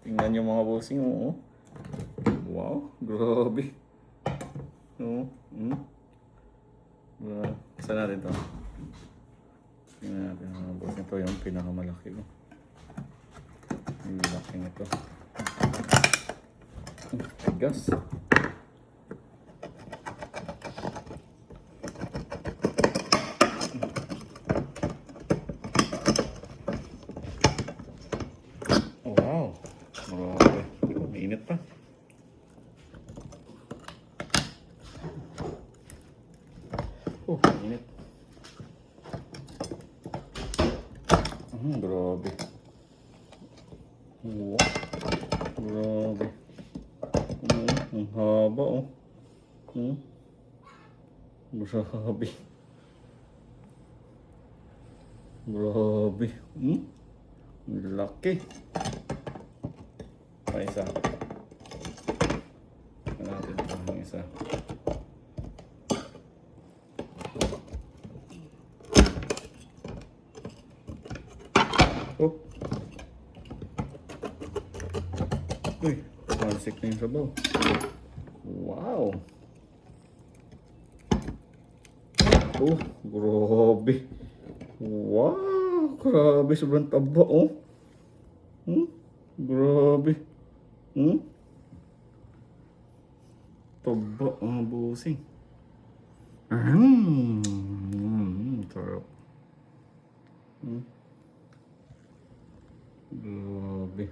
Tingnan nyo mga bossing, oh. Wow, grabe. Oh, saan natin to? Tingnan natin mga bossing. Ito yung pinakamalaki. Yung laki nito. Tigas. Wow, grabe. Mainit pa. Oh, mainit. Grabe. Wow, grabe. Ang haba, oh. Grabe. Grabe. Laki. Pa isa. Natin ito ang isa. Oh. Uy, mansik na yung sabaw. Wow. Oh, grabe. Wow, grabe. Sobrang taba, oh. Grabe. Taba, busing. Sarap. Grabe.